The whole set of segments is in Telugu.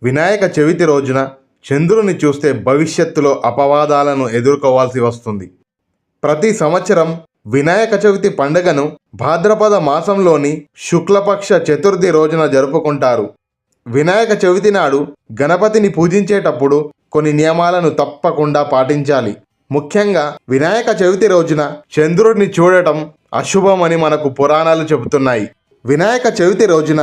వినాయక చవితి రోజున చంద్రుని చూస్తే భవిష్యత్తులో అపవాదాలను ఎదుర్కోవాల్సి వస్తుంది. ప్రతి సంవత్సరం వినాయక చవితి పండుగను భాద్రపద మాసంలోని శుక్లపక్ష చతుర్థి రోజున జరుపుకుంటారు. వినాయక చవితి నాడు గణపతిని పూజించేటప్పుడు కొన్ని నియమాలను తప్పకుండా పాటించాలి. ముఖ్యంగా వినాయక చవితి రోజున చంద్రుడిని చూడటం అశుభమని మనకు పురాణాలు చెబుతున్నాయి. వినాయక చవితి రోజున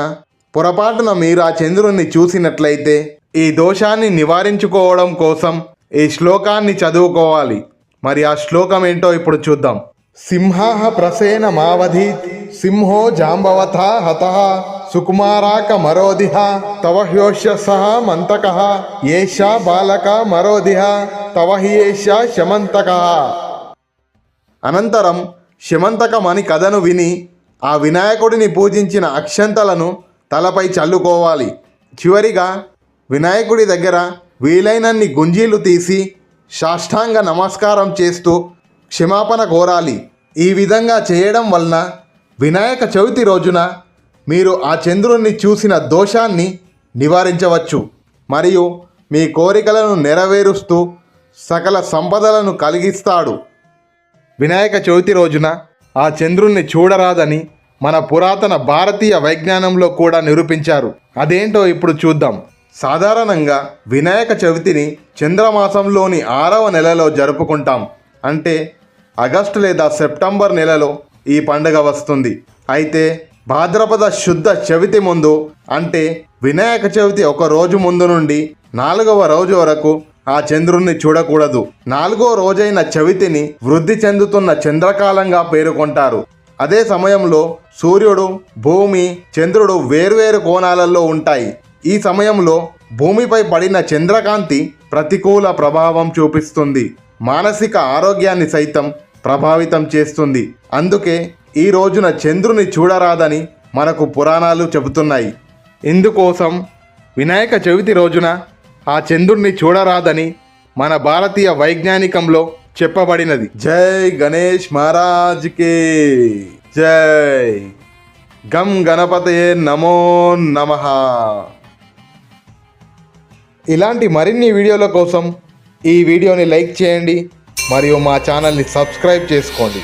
పొరపాటున మీరు ఆ చంద్రుడిని చూసినట్లయితే ఈ దోషాన్ని నివారించుకోవడం కోసం ఈ శ్లోకాన్ని చదువుకోవాలి. మరి ఆ శ్లోకం ఏంటో ఇప్పుడు చూద్దాం. సింహాః ప్రసేన మావధీత్ సింహో జాంబవథా హతః సుకుమారాక మరోదిహ తవ హ్యోష్య సహ మంతకః ఏషా బాలక మరోదిహ తవ హ్యేషా శమంతకః. అనంతరం శమంతకం అని కథను విని ఆ వినాయకుడిని పూజించిన అక్షంతలను తలపై చల్లుకోవాలి. చివరిగా వినాయకుడి దగ్గర వీలైనన్ని గుంజీలు తీసి సాష్టాంగ నమస్కారం చేస్తూ క్షమాపణ కోరాలి. ఈ విధంగా చేయడం వలన వినాయక చవితి రోజున మీరు ఆ చంద్రుణ్ణి చూసిన దోషాన్ని నివారించవచ్చు మరియు మీ కోరికలను నెరవేరుస్తూ సకల సంపదలను కలిగిస్తాడు. వినాయక చవితి రోజున ఆ చంద్రుణ్ణి చూడరాదని మన పురాతన భారతీయ వైజ్ఞానంలో కూడా నిరూపించారు. అదేంటో ఇప్పుడు చూద్దాం. సాధారణంగా వినాయక చవితిని చంద్రమాసంలోని 6వ నెలలో జరుపుకుంటాం. అంటే ఆగస్టు లేదా సెప్టెంబర్ నెలలో ఈ పండుగ వస్తుంది. అయితే భాద్రపద శుద్ధ చవితి ముందు అంటే వినాయక చవితి ఒక రోజు ముందు నుండి 4వ రోజు వరకు ఆ చంద్రుణ్ణి చూడకూడదు. 4వ రోజైన చవితిని వృద్ధి చెందుతున్న చంద్రకాలంగా పేర్కొంటారు. అదే సమయంలో సూర్యుడు, భూమి, చంద్రుడు వేర్వేరు కోణాలలో ఉంటాయి. ఈ సమయంలో భూమిపై పడిన చంద్రకాంతి ప్రతికూల ప్రభావం చూపిస్తుంది. మానసిక ఆరోగ్యాన్ని సైతం ప్రభావితం చేస్తుంది. అందుకే ఈ రోజున చంద్రుని చూడరాదని మనకు పురాణాలు చెబుతున్నాయి. ఇందుకోసం వినాయక చవితి రోజున ఆ చంద్రుణ్ణి చూడరాదని మన భారతీయ వైజ్ఞానికంలో చెప్పబడినది. జై గణేష్ మహారాజ్కి జై. గం గణపతయే నమో నమః. ఇలాంటి మరిన్ని వీడియోల కోసం ఈ వీడియోని లైక్ చేయండి మరియు మా ఛానల్ని సబ్స్క్రైబ్ చేసుకోండి.